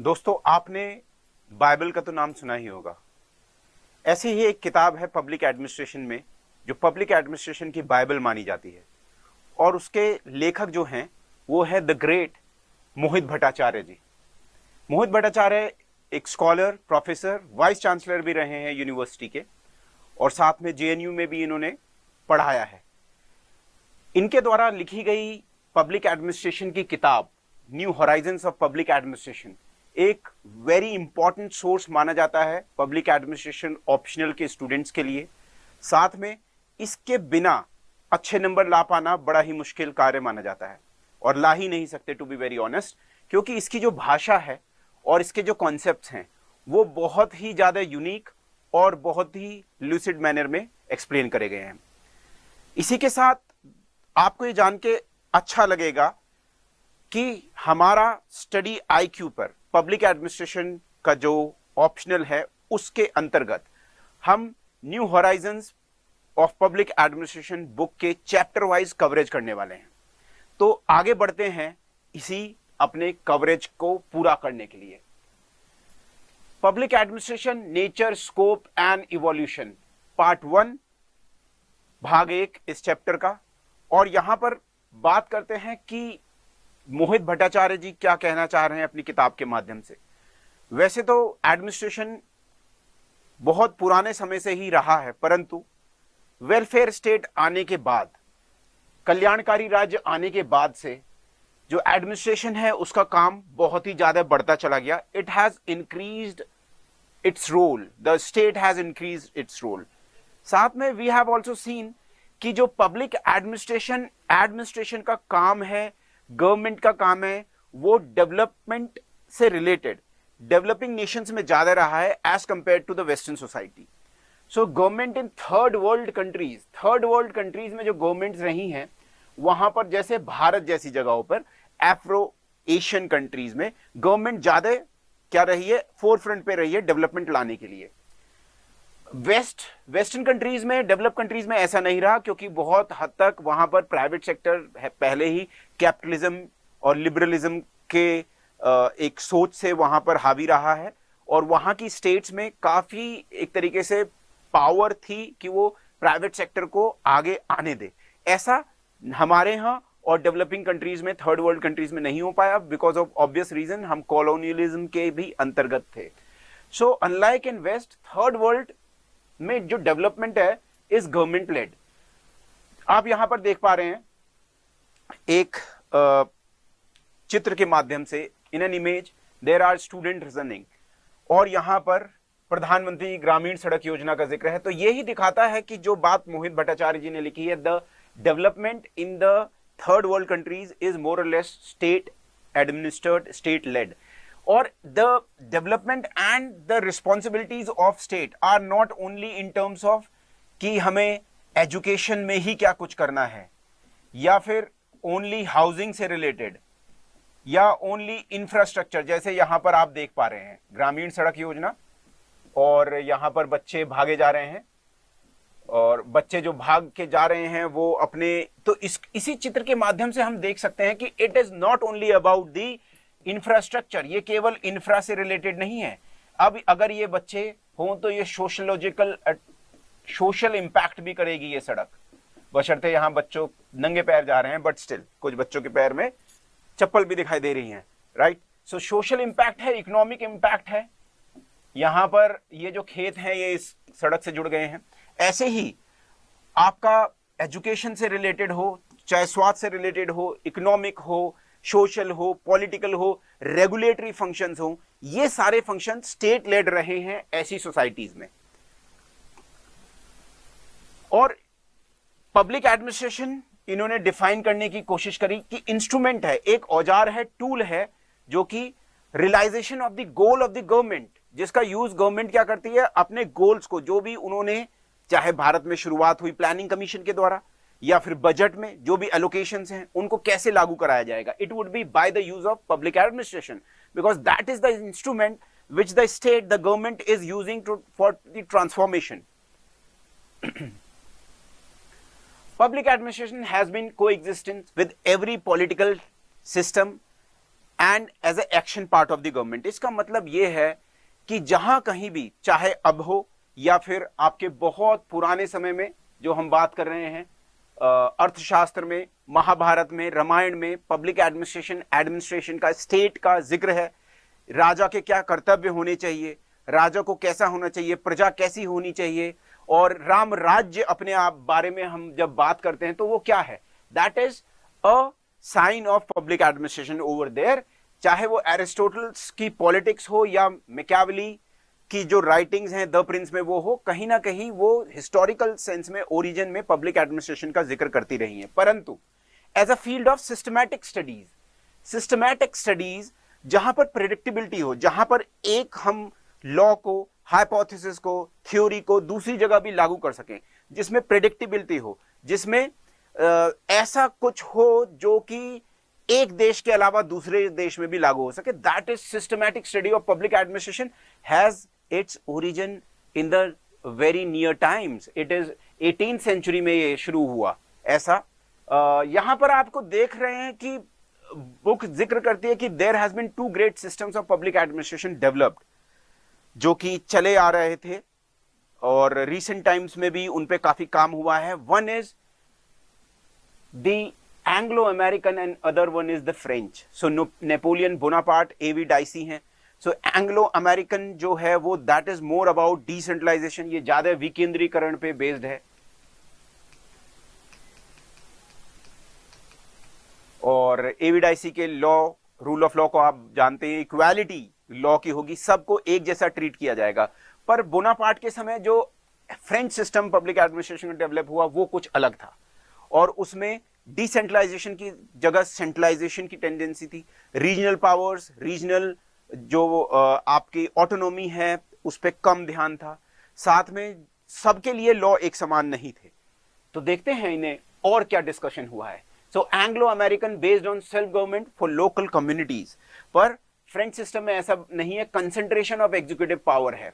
दोस्तों, आपने बाइबल का तो नाम सुना ही होगा। ऐसी ही एक किताब है पब्लिक एडमिनिस्ट्रेशन में, जो पब्लिक एडमिनिस्ट्रेशन की बाइबल मानी जाती है। और उसके लेखक जो हैं वो है द ग्रेट मोहित भट्टाचार्य जी। मोहित भट्टाचार्य एक स्कॉलर, प्रोफेसर, वाइस चांसलर भी रहे हैं यूनिवर्सिटी के, और साथ में जेएनयू में भी इन्होंने पढ़ाया है। इनके द्वारा लिखी गई पब्लिक एडमिनिस्ट्रेशन की किताब new horizons of public administration एक वेरी इंपॉर्टेंट सोर्स माना जाता है पब्लिक एडमिनिस्ट्रेशन ऑप्शनल के स्टूडेंट्स के लिए। साथ में इसके बिना अच्छे नंबर ला पाना बड़ा ही मुश्किल कार्य माना जाता है, और ला ही नहीं सकते टू बी वेरी ऑनेस्ट, क्योंकि इसकी जो भाषा है और इसके जो कॉन्सेप्ट्स हैं वो बहुत ही ज़्यादा यूनिक और बहुत ही लूसिड मैनर में एक्सप्लेन करे गए हैं। इसी के साथ आपको ये जान के अच्छा लगेगा कि हमारा स्टडी आईक्यू पर पब्लिक एडमिनिस्ट्रेशन का जो ऑप्शनल है उसके अंतर्गत हम new horizons of public administration book के चैप्टर वाइज कवरेज करने वाले हैं। तो आगे बढ़ते हैं इसी अपने कवरेज को पूरा करने के लिए। Public administration nature, scope and evolution, part 1, भाग 1 इस चैप्टर का। और यहां पर बात करते हैं कि मोहित भट्टाचार्य जी क्या कहना चाह रहे हैं अपनी किताब के माध्यम से। वैसे तो एडमिनिस्ट्रेशन बहुत पुराने समय से ही रहा है, परंतु वेलफेयर स्टेट आने के बाद, कल्याणकारी राज्य आने के बाद से जो एडमिनिस्ट्रेशन है उसका काम बहुत ही ज्यादा बढ़ता चला गया। It has increased its role, the state has increased its role. साथ में वी हैव आल्सो सीन कि जो पब्लिक एडमिनिस्ट्रेशन का काम है, गवर्नमेंट का काम है, वो डेवलपमेंट से रिलेटेड डेवलपिंग नेशंस में ज्यादा रहा है as compare to the western society. So government in third world countries में जो गवर्नमेंट्स रही हैं, वहां पर जैसे भारत जैसी जगहों पर एफ्रो एशियन कंट्रीज में गवर्नमेंट ज्यादा क्या रही है, फोरफ्रंट पे रही है डेवलपमेंट लाने के लिए। वेस्टर्न कंट्रीज में, डेवलप कंट्रीज में ऐसा नहीं रहा, क्योंकि बहुत हद तक वहां पर प्राइवेट सेक्टर पहले ही कैपिटलिज्म और लिबरलिज्म के एक सोच से वहां पर हावी रहा है, और वहां की स्टेट्स में काफी एक तरीके से पावर थी कि वो प्राइवेट सेक्टर को आगे आने दे। ऐसा हमारे यहाँ और डेवलपिंग कंट्रीज में, थर्ड वर्ल्ड कंट्रीज में नहीं हो पाया, बिकॉज ऑफ ऑब्वियस रीजन हम कॉलोनियलिज्म के भी अंतर्गत थे। So unlike in west, third world में जो डेवलपमेंट है इज गवर्नमेंट लेड। आप यहां पर देख पा रहे हैं एक चित्र के माध्यम से, in an image there are student running, और यहां पर प्रधानमंत्री ग्रामीण सड़क योजना का जिक्र है। तो यही दिखाता है कि जो बात मोहित भट्टाचार्य जी ने लिखी है, the development in the third world countries is more or less state administered, state led, or the development and the responsibilities of state are not only in terms of कि हमें एजुकेशन में ही क्या कुछ करना है, या फिर ओनली हाउसिंग से रिलेटेड, या ओनली इंफ्रास्ट्रक्चर, जैसे यहां पर आप देख पा रहे हैं ग्रामीण सड़क योजना, और यहां पर बच्चे भागे जा रहे हैं, और बच्चे जो भाग के जा रहे हैं वो अपने, तो इसी चित्र के माध्यम से हम देख सकते हैं कि it is not only about the infrastructure, ये केवल इंफ्रा से रिलेटेड नहीं है। अब अगर ये बच्चे हों तो ये सोशल इंपैक्ट भी करेगी ये सड़क, बशर्ते यहां बच्चों नंगे पैर जा रहे हैं, बट स्टिल कुछ बच्चों के पैर में चप्पल भी दिखाई दे रही हैं, राइट। सो सोशल इंपैक्ट है, इकोनॉमिक इंपैक्ट है। यहां पर ये जो खेत हैं ये इस सड़क से जुड़ गए हैं। ऐसे ही आपका एजुकेशन से रिलेटेड हो, चाहे स्वास्थ्य से रिलेटेड हो, इकोनॉमिक हो, सोशल हो, पॉलिटिकल हो, रेगुलेटरी फंक्शंस हो, ये सारे फंक्शन स्टेट लेड रहे हैं ऐसी सोसाइटीज में। और पब्लिक एडमिनिस्ट्रेशन इन्होंने डिफाइन करने की कोशिश करी कि इंस्ट्रूमेंट है, एक औजार है, टूल है, जो कि realisation of the goal of the government, जिसका यूज गवर्नमेंट क्या करती है, अपने गोल्स को, जो भी उन्होंने, चाहे भारत में शुरुआत हुई प्लानिंग कमीशन के द्वारा, या फिर बजट में जो भी एलोकेशंस हैं उनको कैसे लागू कराया जाएगा। It would be by the use of public administration, because that is the instrument which the state, the government is using for the transformation. Public administration has been coexistent with every political system and as a action part of the government. इसका मतलब यह है कि जहां कहीं भी, चाहे अब हो या फिर आपके बहुत पुराने समय में, जो हम बात कर रहे हैं अर्थशास्त्र में, महाभारत में, रामायण में, पब्लिक एडमिनिस्ट्रेशन का, स्टेट का जिक्र है। राजा के क्या कर्तव्य होने चाहिए, राजा को कैसा होना चाहिए, प्रजा कैसी होनी चाहिए, और राम राज्य अपने आप बारे में हम जब बात करते हैं तो वो क्या है, that is a sign of public administration over there. चाहे वो एरिस्टोटल्स की पॉलिटिक्स हो या मैकियावेली की जो राइटिंग्स हैं द प्रिंस में वो हो, कहीं ना कहीं वो हिस्टोरिकल सेंस में, ओरिजिन में पब्लिक एडमिनिस्ट्रेशन का जिक्र करती रही है। परंतु as a field of systematic studies जहां पर प्रेडिक्टेबिलिटी हो, जहां पर एक हम लॉ को, हाइपोथेसिस को, थ्योरी को दूसरी जगह भी लागू कर सकें, जिसमें प्रेडिक्टेबिलिटी हो, जिसमें ऐसा कुछ हो जो कि एक देश के अलावा दूसरे देश में भी लागू हो सके, that is systematic study of public administration has its origin in the very near times. It is 18th century में ये शुरू हुआ। ऐसा यहां पर आपको देख रहे हैं कि बुक जिक्र करती है कि there has been 2 great systems of public administration developed, जो कि चले आ रहे थे और रिसेंट टाइम्स में भी उन पे काफी काम हुआ है। One is the Anglo American and other one is the French. So Napoleon Bonaparte, A V Dicey हैं। सो एंग्लो अमेरिकन जो है वो that is more about decentralisation, ये ज्यादा विकेंद्रीकरण पे बेस्ड है। और एवी डाइसी के लॉ, रूल ऑफ लॉ को आप जानते हैं, इक्वालिटी लॉ की होगी, सबको एक जैसा ट्रीट किया जाएगा। पर बोनापार्ट के समय जो फ्रेंच सिस्टम पब्लिक एडमिनिस्ट्रेशन में डेवलप हुआ वो कुछ अलग था, और उसमें डिसेंट्रलाइजेशन की जगह सेंट्रलाइजेशन की टेंडेंसी थी। रीजनल पावर्स, रीजनल जो आपकी ऑटोनॉमी है उस पर कम ध्यान था। साथ में सबके लिए लॉ एक समान नहीं थे। तो देखते हैं इन्हें और क्या डिस्कशन हुआ है। So Anglo American based on self government for local communities, पर फ्रेंच सिस्टम में ऐसा नहीं है, कंसंट्रेशन ऑफ एग्जीक्यूटिव पावर है।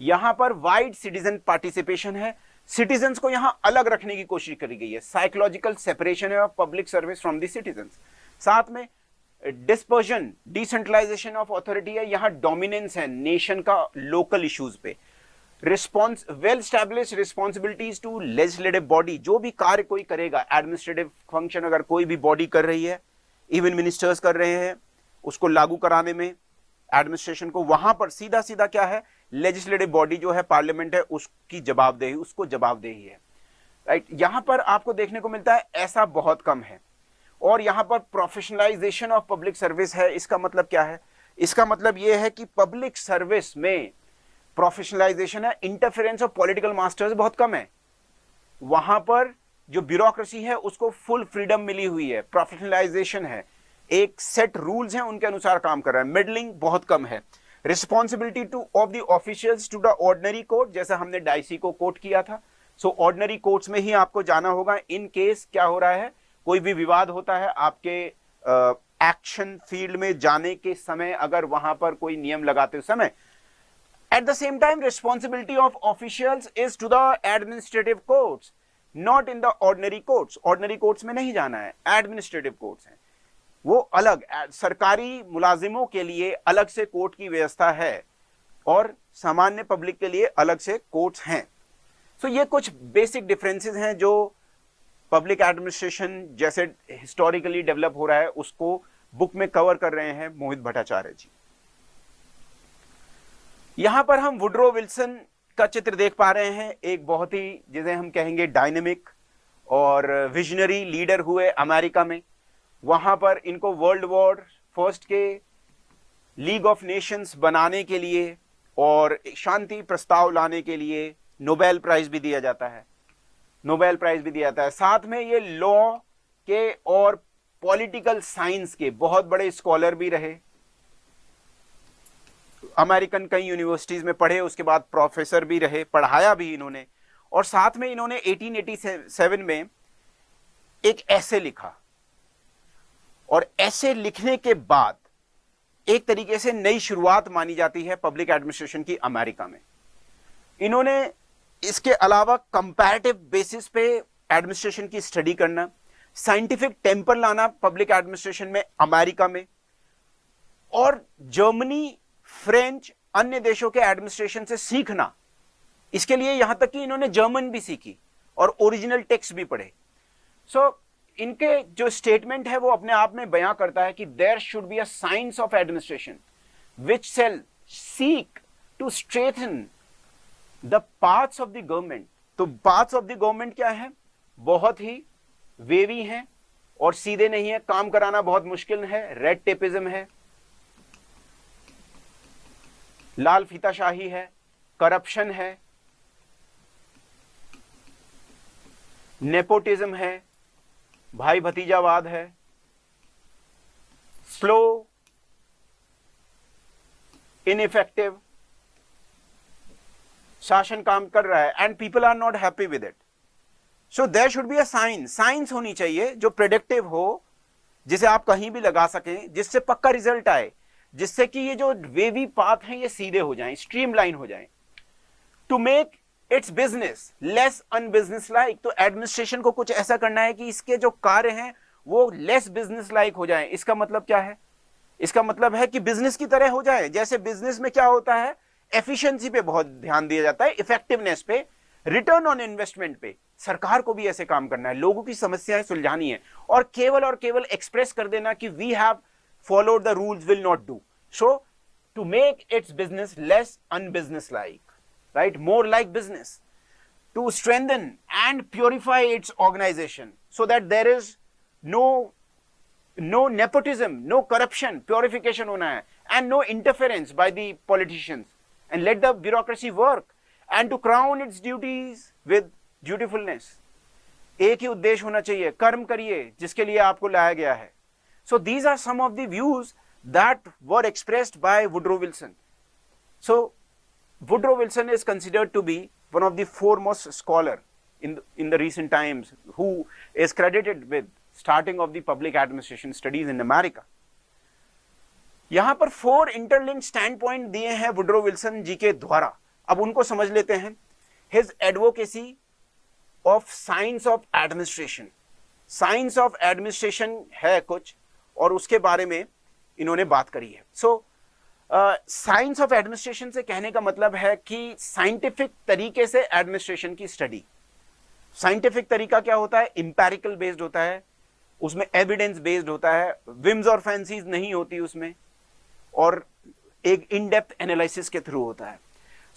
यहां पर वाइड सिटीजन पार्टिसिपेशन है, सिटीजन्स को यहां अलग रखने की कोशिश करी गई है, साइकोलॉजिकल सेपरेशन है of public service from the citizens. साथ में डिस्पर्जन, डिसेंट्रलाइजेशन ऑफ अथॉरिटी है, यहां डोमिनेंस है नेशन का लोकल इश्यूज पे। Response, well establish responsibilities to legislative body, जो भी कार्य कोई करेगा, एडमिनिस्ट्रेटिव फंक्शन अगर कोई भी बॉडी कर रही है, इवन मिनिस्टर्स कर रहे हैं, उसको लागू कराने में एडमिनिस्ट्रेशन को, वहां पर सीधा सीधा क्या है, लेजिस्लेटिव बॉडी जो है पार्लियामेंट है, उसकी जवाबदेही, उसको जवाबदेही है। राइट, यहां पर आपको देखने को मिलता है ऐसा बहुत कम है। और यहां पर प्रोफेशनलाइजेशन ऑफ पब्लिक सर्विस है। इसका मतलब क्या है? इसका मतलब यह है कि पब्लिक सर्विस में प्रोफेशनलाइजेशन है, इंटरफेरेंस ऑफ पॉलिटिकल मास्टर्स बहुत कम है। वहां पर जो ब्यूरोक्रेसी है उसको फुल फ्रीडम मिली हुई है, प्रोफेशनलाइजेशन है, एक सेट रूल्स हैं उनके अनुसार काम कर रहा है। मिडलिंग बहुत कम है। Responsibility to of the officials to the ordinary court, जैसा हमने डाइसी को कोट किया था। सो ऑर्डिनरी कोर्ट्स में ही आपको जाना होगा इन केस क्या हो रहा है, कोई भी विवाद होता है, आपके एक्शन फील्ड में जाने के समय अगर वहां पर कोई नियम लगाते समय। At the same time responsibility of officials is to the administrative courts, not in the ordinary courts. Ordinary courts में नहीं जाना है, एडमिनिस्ट्रेटिव कोर्ट्स हैं, वो अलग सरकारी मुलाजिमों के लिए अलग से कोर्ट की व्यवस्था है और सामान्य पब्लिक के लिए अलग से कोर्ट्स हैं। सो ये कुछ बेसिक डिफरेंसेस हैं जो पब्लिक एडमिनिस्ट्रेशन जैसे हिस्टोरिकली डेवलप हो रहा है उसको बुक में कवर कर रहे हैं मोहित भट्टाचार्य जी। यहां पर हम वुड्रो विल्सन का चित्र देख पा रहे हैं, एक बहुत ही जिसे हम कहेंगे डायनेमिक और विजनरी लीडर हुए अमेरिका में। वहां पर इनको वर्ल्ड वॉर फर्स्ट के लीग ऑफ नेशंस बनाने के लिए और शांति प्रस्ताव लाने के लिए नोबेल प्राइज भी दिया जाता है, नोबेल प्राइज भी दिया जाता है। साथ में ये लॉ के और पॉलिटिकल साइंस के बहुत बड़े स्कॉलर भी रहे। अमेरिकन कई यूनिवर्सिटीज में पढ़े, उसके बाद प्रोफेसर भी रहे, पढ़ाया भी इन्होंने। और साथ में इन्होंने 1887 में एक ऐसे लिखा, और ऐसे लिखने के बाद एक तरीके से नई शुरुआत मानी जाती है पब्लिक एडमिनिस्ट्रेशन की अमेरिका में। इन्होंने इसके अलावा कंपैरेटिव बेसिस पे एडमिनिस्ट्रेशन की स्टडी करना, साइंटिफिक टेम्पर लाना पब्लिक एडमिनिस्ट्रेशन में अमेरिका में, और जर्मनी, फ्रेंच, अन्य देशों के एडमिनिस्ट्रेशन से सीखना। इसके लिए यहां तक कि इन्होंने जर्मन भी सीखी और ओरिजिनल टेक्स्ट भी पढ़े। सो इनके जो स्टेटमेंट है वो अपने आप में बयां करता है कि there should be a science of administration which shall seek to strengthen the paths of the government. तो पाथ्स ऑफ द गवर्नमेंट क्या है? बहुत ही वेवी हैं और सीधे नहीं है, काम कराना बहुत मुश्किल है, रेड टेपिज्म है, लाल फीताशाही है, करप्शन है, नेपोटिज्म है, भाई भतीजावाद है, स्लो, इनइफेक्टिव, शासन काम कर रहा है and people are not happy with it. So there should be a science होनी चाहिए जो प्रेडिक्टिव हो, जिसे आप कहीं भी लगा सकें, जिससे पक्का रिजल्ट आए, जिससे कि ये जो वेवी पाथ हैं ये सीधे हो जाएं, स्ट्रीमलाइन हो जाएं, to make its business less unbusiness like. तो एडमिनिस्ट्रेशन को कुछ ऐसा करना है कि इसके जो कार्य हैं वो लेस बिजनेस लाइक हो जाएं। इसका मतलब क्या है? इसका मतलब है कि बिजनेस की तरह हो जाए। जैसे बिजनेस में क्या होता है, एफिशिएंसी पे बहुत ध्यान दिया जाता है, इफेक्टिवनेस पे, रिटर्न ऑन इन्वेस्टमेंट पे। सरकार को भी ऐसे काम करना है, लोगों की समस्याएं सुलझानी है, और केवल एक्सप्रेस कर देना कि we have followed the rules will not do. So to make its business less unbusiness like, right, more like business, to strengthen and purify its organization so that there is no nepotism, no corruption, purification hona hai, and no interference by the politicians, and let the bureaucracy work and to crown its duties with dutifulness। एक ही उद्देश्य होना चाहिए, कर्म करिए जिसके लिए आपको लाया गया है। So these are some of the views that were expressed by Woodrow Wilson। So Woodrow Wilson is considered to be one of the foremost scholar in the recent times who is credited with starting of the public administration studies in America। यहां पर 4 interlinked standpoint दिए हैं Woodrow Wilson जी के द्वारा। अब उनको समझ लेते हैं। His advocacy of science of administration, science of administration है कुछ, और उसके बारे में इन्होंने बात करी है। So साइंस ऑफ एडमिनिस्ट्रेशन से कहने का मतलब है कि साइंटिफिक तरीके से एडमिनिस्ट्रेशन की स्टडी। साइंटिफिक तरीका क्या होता है? इंपेरिकल बेस्ड होता है, उसमें एविडेंस बेस्ड होता है, विम्स और फैंसीज नहीं होती उसमें, और एक इन डेप्थ एनालिसिस के थ्रू होता है।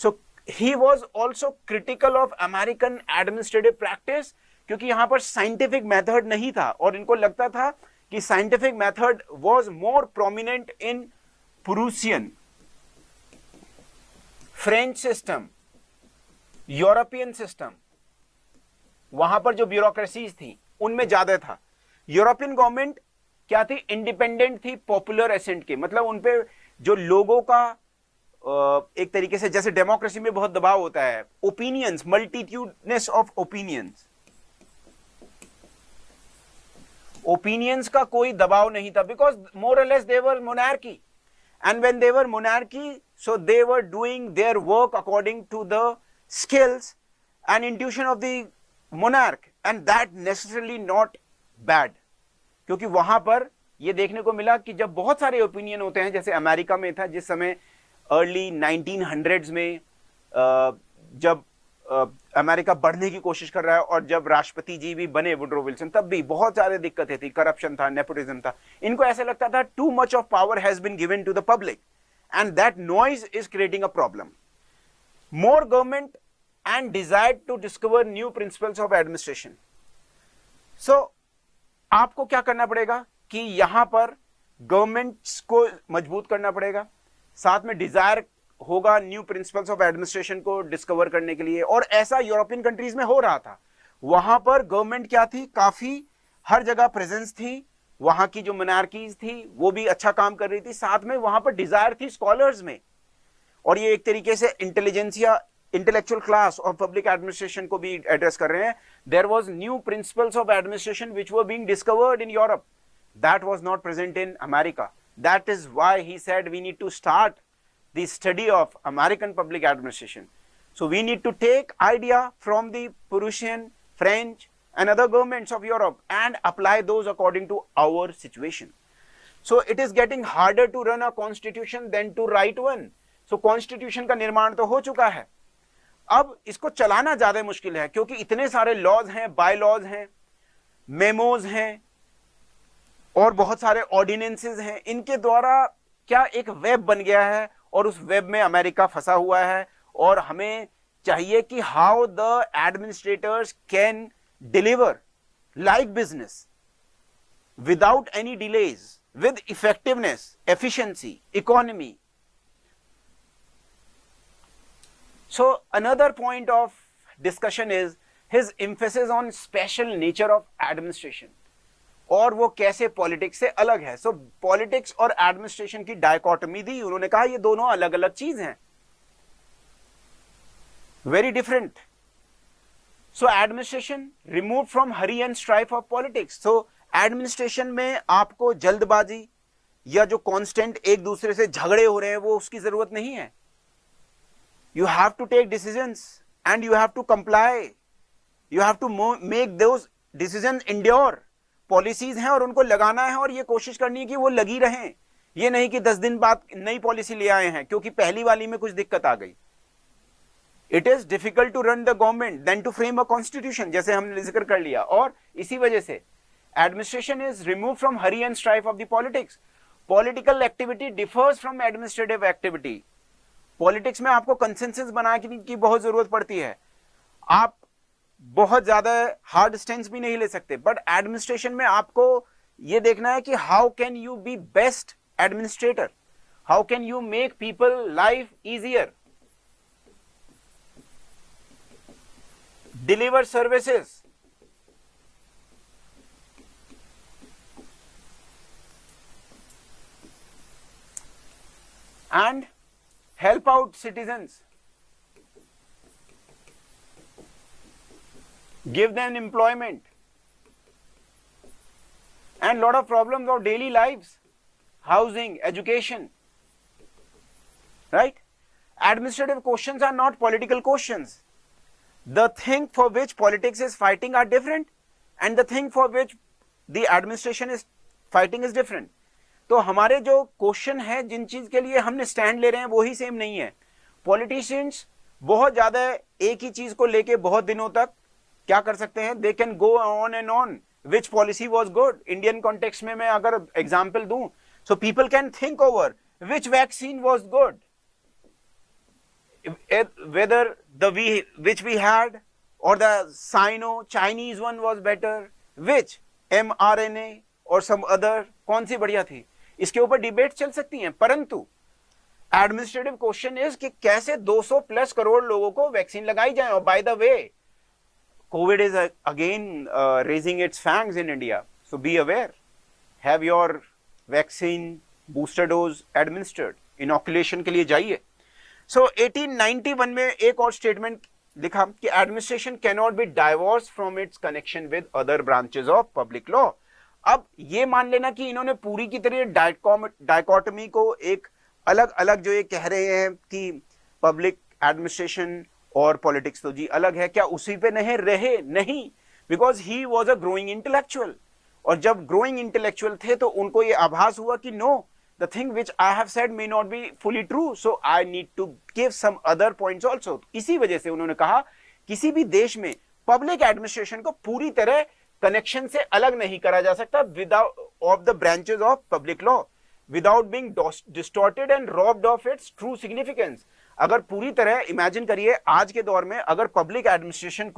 So he was also critical of American administrative practice, क्योंकि यहां पर साइंटिफिक मेथड नहीं था और इनको लगता था कि scientific method was more prominent in Prussian, French system, European system. वहां पर जो ब्यूरोक्रेसीज थी उनमें ज्यादा था। यूरोपियन गवर्नमेंट क्या थी? इंडिपेंडेंट थी पॉपुलर एसेंट के, मतलब उनपे जो लोगों का एक तरीके से, जैसे डेमोक्रेसी में बहुत दबाव होता है, ओपिनियंस, मल्टीट्यूडनेस ऑफ ओपिनियंस, ओपिनियंस का कोई दबाव नहीं था, because more or less they were monarchy. And when they were monarchy, so they were doing their work according to the skills and intuition of the monarch, and that necessarily not bad। क्योंकि वहां पर ये देखने को मिला कि जब बहुत सारे ओपिनियन होते हैं, जैसे अमेरिका में था जिस समय अर्ली 1900s में, जब अमेरिका बढ़ने की कोशिश कर रहा है, और जब राष्ट्रपति जी भी बने वुड्रो विल्सन, तब भी बहुत सारे दिक्कतें थी, करप्शन था, नेपोटिज्म था। इनको ऐसा लगता था too much of power has been given to the public and that noise is creating a problem. More government and desire to discover new principles of administration. So आपको क्या करना पड़ेगा कि यहां पर गवर्नमेंट्स को मजबूत करना पड़ेगा, साथ में डिजायर होगा न्यू प्रिंसिपल्स ऑफ एडमिनिस्ट्रेशन को डिस्कवर करने के लिए। और ऐसा यूरोपियन कंट्रीज में हो रहा था। वहां पर गवर्नमेंट क्या थी? काफी हर जगह प्रेजेंस थी, वहां की जो मोनार्कीज थी वो भी अच्छा काम कर रही थी, साथ में वहां पर डिजायर थी स्कॉलर्स में, और ये एक तरीके से इंटेलिजेंसिया, इंटेलेक्चुअल क्लास और पब्लिक एडमिनिस्ट्रेशन को भी एड्रेस कर रहे हैं। There was new principles of administration which were being discovered in Europe, that was not present in America. That is why he said we need to start the study of American public administration। So we need to take idea from the Prussian, French and other governments of Europe and apply those according to our situation। So it is getting harder to run a constitution than to write one. So constitution का निर्माण तो हो चुका है, अब इसको चलाना ज्यादा मुश्किल है, क्योंकि इतने सारे लॉज हैं, बाय लॉज हैं, मेमोज हैं और बहुत सारे ऑर्डिनेंसेस हैं। इनके द्वारा क्या एक वेब बन गया है और उस वेब में अमेरिका फंसा हुआ है, और हमें चाहिए कि how the administrators can deliver like business without any delays, with effectiveness, efficiency, economy. So another point of discussion is his emphasis on special nature of administration, और वो कैसे पॉलिटिक्स से अलग है। सो पॉलिटिक्स और एडमिनिस्ट्रेशन की डायकोटमी दी, उन्होंने कहा ये दोनों अलग अलग चीज हैं, very different. So administration remove from Hari and strife of politics. So administration में आपको जल्दबाजी या जो कांस्टेंट एक दूसरे से झगड़े हो रहे हैं वो उसकी जरूरत नहीं है। You have to take decisions and you have to comply, you have to make those decisions endure. Policies हैं और उनको लगाना है, और ये कोशिश करनी है कि वो लगी रहें। ये नहीं कि 10 दिन बाद नई पॉलिसी ले आए हैं क्योंकि पहली वाली में कुछ दिक्कत आ गई। It is difficult to run the government than to frame a constitution, जैसे हमने जिक्र कर लिया। और इसी वजह से administration is removed from hurry and strife of the politics. Political activity differs from administrative activity. Politics में आपको consensus बनाने की बहुत जरूरत पड़ती है, आप बहुत ज्यादा हार्ड स्टैंड भी नहीं ले सकते। बट एडमिनिस्ट्रेशन में आपको ये देखना है कि how can you B best administrator, how can you make people life easier, deliver services, and help out citizens, give them employment, and lot of problems of daily lives, housing, education, right? Administrative questions are not political questions. The thing for which politics is fighting are different, and the thing for which the administration is fighting is different. तो हमारे जो question है, जिन चीज के लिए हमने stand ले रहे हैं, वो ही सेम नहीं है। पॉलिटिशियंस बहुत ज्यादा एक ही चीज को लेके बहुत दिनों तक क्या कर सकते हैं, they can go on and on which policy was good. Indian context में मैं अगर एग्जांपल दूं, so people can think over which vaccine was good, whether the which we had or the Sino Chinese one was better, which mRNA or some other, कौन सी बढ़िया थी, इसके ऊपर debate चल सकती हैं। परंतु एडमिनिस्ट्रेटिव क्वेश्चन इज कि कैसे 200 प्लस करोड़ लोगों को वैक्सीन लगाई जाए। और by the way, Covid is again raising its fangs in India, so be aware, have your vaccine booster dose administered, inoculation के लिए जाइए। सो 1891 में एक और स्टेटमेंट लिखा कि administration can not be divorce from its connection with other branches of public law. अब ये मान लेना कि इन्होंने पूरी की तरह डायकोटमी को एक अलग अलग जो ये कह रहे हैं कि पब्लिक एडमिनिस्ट्रेशन और पॉलिटिक्स तो जी अलग है, क्या उसी पे नहीं रहे? नहीं, because he was a growing intellectual, और जब ग्रोइंग इंटेलेक्चुअल थे तो उनको ये आभास हुआ कि no, the thing which I have said may not be fully true, so I need to give some other points also. इसी वजह से उन्होंने कहा किसी भी देश में पब्लिक एडमिनिस्ट्रेशन को पूरी तरह कनेक्शन से अलग नहीं करा जा सकता without of the branches of public law, without being distorted and robbed of its true significance. अगर पूरी तरह इमेजिन करिए आज के दौर में, अगर पब्लिक एडमिनिस्ट्रेशन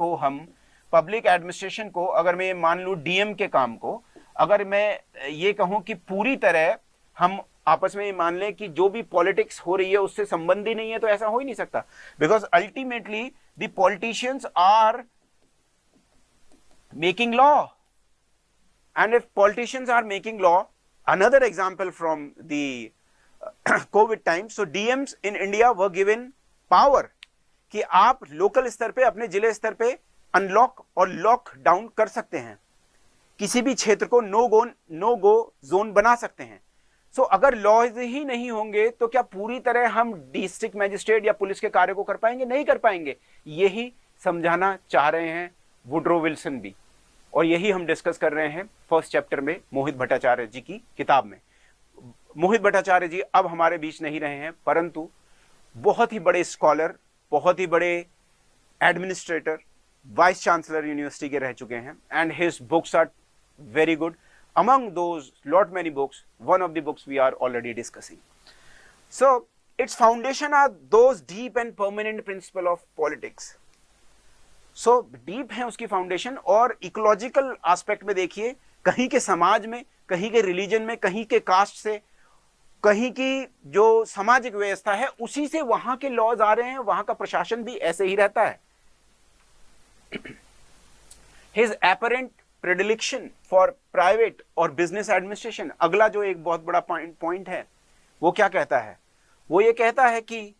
को अगर मैं मान लूं डीएम के काम को, अगर मैं ये कहूं कि पूरी तरह हम आपस में ये मान लें कि जो भी पॉलिटिक्स हो रही है उससे संबंध ही नहीं है, तो ऐसा हो ही नहीं सकता। Because ultimately the politicians are making law, and if politicians are making law, another example from the COVID time, so DMs in India were given power कि आप लोकल स्तर पे, अपने जिले स्तर पे अनलॉक और लॉक डाउन कर सकते हैं, किसी भी क्षेत्र को नो गो जोन बना सकते हैं। सो अगर लॉज ही नहीं होंगे तो क्या पूरी तरह हम डिस्ट्रिक्ट मैजिस्ट्रेट या पुलिस के कार्य को कर पाएंगे? नहीं कर पाएंगे। यही समझाना चाह रहे हैं वुड्रो विल्सन भी, और यही हम डिस्कस कर रहे हैं फर्स्ट चैप्टर में मोहित भट्टाचार्य जी की किताब में। मोहित भट्टाचार्य जी अब हमारे बीच नहीं रहे हैं, परंतु बहुत ही बड़े स्कॉलर, बहुत ही बड़े एडमिनिस्ट्रेटर, वाइस चांसलर यूनिवर्सिटी के रह चुके हैं, and his books are very good. Among those lot many books, one of the books we are already discussing. So its foundation are those deep and permanent principle of politics. So deep है उसकी foundation, और ecological aspect में देखिए, कहीं के समाज में, कहीं के religion में, कहीं के caste से, कहीं की जो सामाजिक व्यवस्था है उसी से वहां के laws आ रहे हैं, वहां का प्रशासन भी ऐसे ही रहता है. His apparent प्रेडिलेक्शन फॉर प्राइवेट और बिजनेस एडमिनिस्ट्रेशन, अगला जो एक बहुत बड़ा पॉइंट है, वो क्या कहता है? वो ये कहता है कि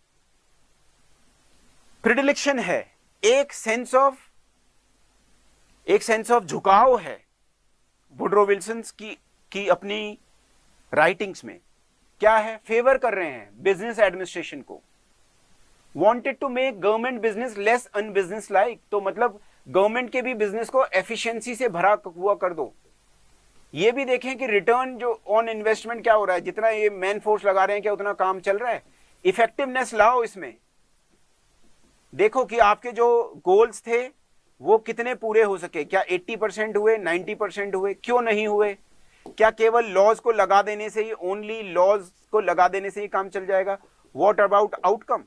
प्रेडिलेक्शन है, एक सेंस ऑफ झुकाव है वुडरो विल्सन की अपनी राइटिंग्स में. क्या है? फेवर कर रहे हैं बिजनेस एडमिनिस्ट्रेशन को. Wanted to make government business less unbusiness like, तो मतलब गवर्नमेंट के भी बिजनेस को एफिशिएंसी से भरा हुआ कर दो. ये भी देखें कि रिटर्न जो ऑन इन्वेस्टमेंट क्या हो रहा है, जितना ये मैन फोर्स लगा रहे हैं क्या उतना काम चल रहा है? इफेक्टिवनेस लाओ इसमें. देखो कि आपके जो गोल्स थे वो कितने पूरे हो सके. क्या 80% हुए, 90% हुए, क्यों नहीं हुए? क्या केवल लॉज को लगा देने से ही, ओनली लॉज को लगा देने से ही काम चल जाएगा? What about outcome?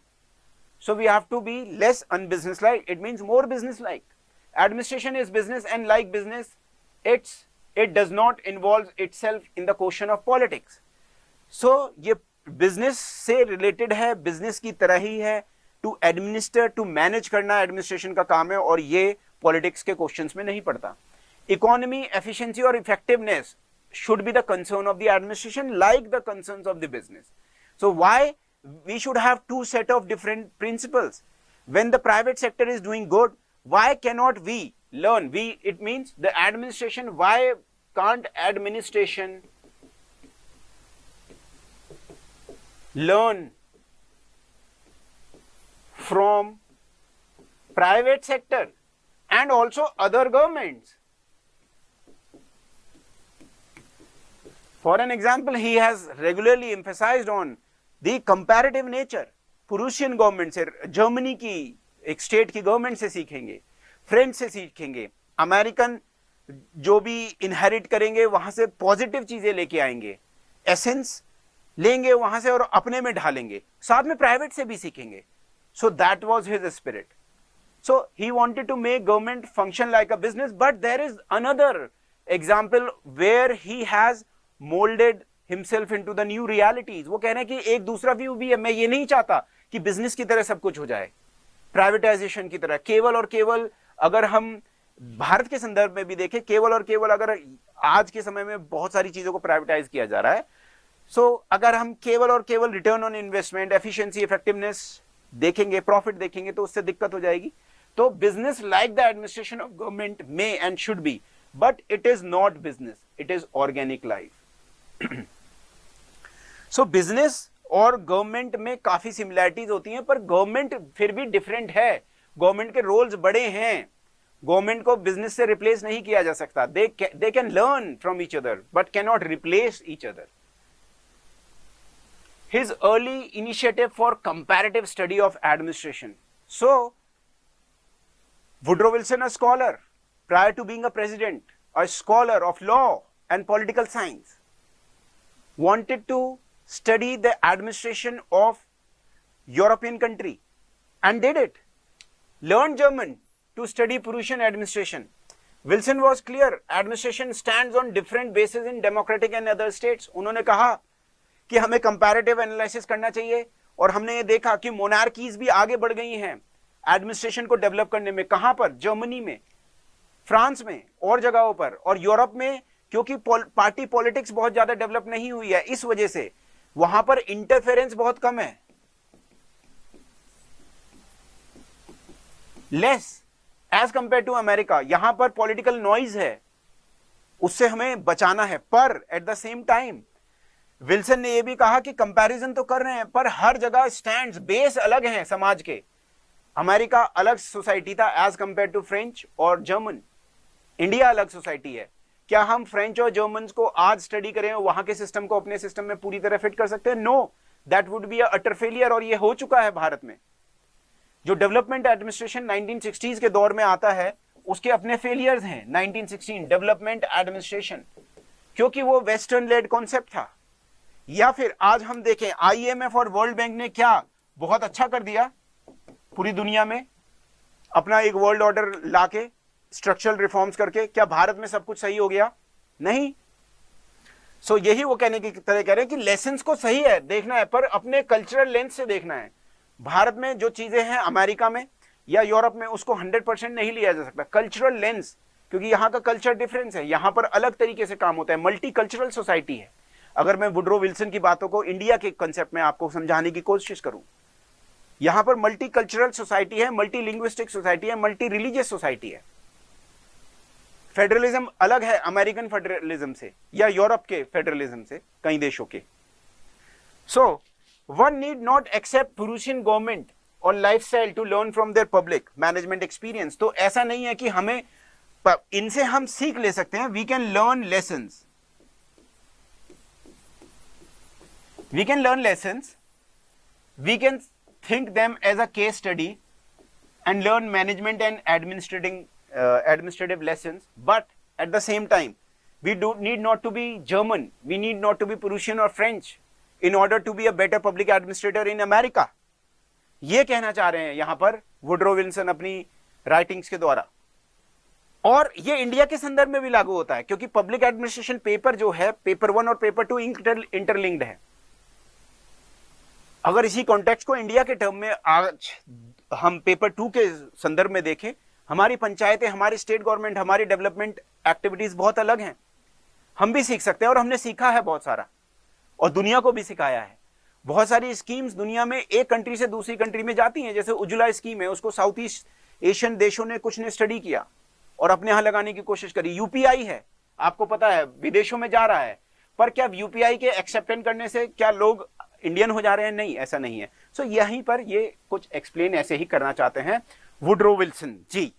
So we have to be less unbusiness-like. It means more business-like. Administration is business, and like business, it does not involve itself in the question of politics. So ये business से related है, business की तरह ही है. To administer, to manage करना administration का काम है, और ये politics के questions में नहीं पड़ता. Economy, efficiency और effectiveness should be the concern of the administration, like the concerns of the business. So why we should have two set of different principles? When the private sector is doing good, why cannot we learn? It means the administration. Why can't administration learn from private sector and also other governments? For an example, he has regularly emphasized on the comparative nature. Prussian government से, Germany की एक state की government से सीखेंगे, French से सीखेंगे, American जो भी इनहेरिट करेंगे वहां से पॉजिटिव चीजें लेके आएंगे, एसेंस लेंगे वहां से और अपने में ढालेंगे, साथ में प्राइवेट से भी सीखेंगे. So that was his spirit. So he wanted to make government function like a business, but there is another example where he has moulded himself into the new realities. वो कह रहे हैं कि एक दूसरा व्यू भी है. मैं ये नहीं चाहता कि बिजनेस की तरह सब कुछ हो जाए, प्राइवेटाइजेशन की तरह. केवल और केवल अगर हम भारत के संदर्भ में भी देखें, केवल और केवल अगर आज के समय में बहुत सारी चीजों को प्राइवेटाइज किया जा रहा है, सो अगर हम केवल और केवल return on investment, efficiency, effectiveness देखेंगे, प्रॉफिट देखेंगे, तो उससे दिक्कत हो जाएगी. तो business like the administration of government may and should be, but it is not business, it is organic life. So business और गवर्नमेंट में काफी सिमिलैरिटीज होती हैं, पर गवर्नमेंट फिर भी डिफरेंट है. गवर्नमेंट के रोल्स बड़े हैं. गवर्नमेंट को बिजनेस से रिप्लेस नहीं किया जा सकता. They can learn from each other but can not replace each other. His early initiative for comparative study of administration. So Woodrow Wilson, a scholar, prior to being a president, a scholar of law and political science, wanted to study the administration of European country and did it. Learned German to study Prussian administration. Wilson was clear, administration stands on different bases in democratic and other states. उन्होंने कहा कि हमें comparative analysis करना चाहिए, और हमने ये देखा कि मोनार्कीज भी आगे बढ़ गई हैं एडमिनिस्ट्रेशन को डेवलप करने में. कहां पर? जर्मनी में, फ्रांस में और जगहों पर. और यूरोप में क्योंकि पार्टी पॉलिटिक्स बहुत ज्यादा डेवलप नहीं हुई है, इस वजह से वहां पर इंटरफेरेंस बहुत कम है, less as compare to America. यहां पर पॉलिटिकल नॉइज है, उससे हमें बचाना है. पर eight the same time Wilson ने यह भी कहा कि कंपैरिजन तो कर रहे हैं, पर हर जगह स्टैंड्स, बेस अलग हैं समाज के. अमेरिका अलग सोसाइटी था एज कंपेयर टू फ्रेंच और जर्मन. इंडिया अलग सोसाइटी है. क्या हम फ्रेंच और जर्मन को आज स्टडी करें और वहां के सिस्टम को अपने सिस्टम में पूरी तरह फिट कर सकते हैं? No, that would be utter failure. और ये हो चुका है भारत में। जो डेवलपमेंट एडमिनिस्ट्रेशन 1960s के दौर में आता है, उसके अपने फेलियर्स हैं। 1916 डेवलपमेंट एडमिनिस्ट्रेशन, क्योंकि वो वेस्टर्न लेड कॉन्सेप्ट था। या फिर आज हम देखें, IMF और वर्ल्ड बैंक ने क्या बहुत अच्छा कर दिया पूरी दुनिया में, अपना एक वर्ल्ड ऑर्डर लाके स्ट्रक्चरल रिफॉर्म्स करके। क्या भारत में सब कुछ सही हो गया? नहीं। सो यही वो कहने की तरह कह रहे हैं कि लेसन्स को सही है देखना है, पर अपने कल्चरल लेंस से देखना है। भारत में जो चीजें हैं अमेरिका में या यूरोप में, उसको 100% नहीं लिया जा सकता। कल्चरल लेंस, क्योंकि यहाँ का कल्चर डिफरेंस है, यहाँ पर अलग तरीके से काम होता है, मल्टी कल्चरल सोसाइटी है। अगर मैं वुड्रो विल्सन की बातों को इंडिया के कंसेप्ट में आपको समझाने की कोशिश करूं, यहां पर मल्टी कल्चरल सोसाइटी है, मल्टी लिंग्विस्टिक सोसाइटी है, मल्टी रिलीजियस सोसाइटी है। फेडरलिज्म अलग है अमेरिकन फेडरलिज्म से या यूरोप के फेडरलिज्म से, कई देशों के। So one need not accept Prussian government or lifestyle to learn from their public management experience. तो ऐसा नहीं है कि हमें इनसे हम सीख ले सकते हैं। We can learn lessons, we can learn lessons, we can think them as a case study and learn management and administrative lessons, but at the same time we need not to be German, we need not to be Prussian or French in order to be a better public administrator in America। ये कहना चाह रहे हैं यहां पर Woodrow Wilson अपनी writings के द्वारा। और ये इंडिया के संदर्भ में भी लागू होता है, क्योंकि पब्लिक एडमिनिस्ट्रेशन पेपर जो है, पेपर 1 और पेपर 2 इंटरलिंक्ड है। अगर इसी कॉन्टेक्स्ट को इंडिया के टर्म में आज हम पेपर 2 के संदर्भ में देखें, हमारी पंचायतें, हमारी स्टेट गवर्नमेंट, हमारी डेवलपमेंट एक्टिविटीज बहुत अलग हैं। हम भी सीख सकते हैं और हमने सीखा है बहुत सारा, और दुनिया को भी सिखाया है। बहुत सारी स्कीम्स दुनिया में एक कंट्री से दूसरी कंट्री में जाती हैं। जैसे उज्ज्वला स्कीम है, उसको साउथ ईस्ट एशियन देशों ने कुछ ने स्टडी किया और अपने यहां लगाने की कोशिश करी। UPI है, आपको पता है विदेशों में जा रहा है, पर क्या UPI के एक्सेप्टेंस करने से क्या लोग इंडियन हो जा रहे हैं? नहीं, ऐसा नहीं है। सो यहीं पर ये कुछ एक्सप्लेन ऐसे ही करना चाहते हैं वुड्रो विल्सन जी।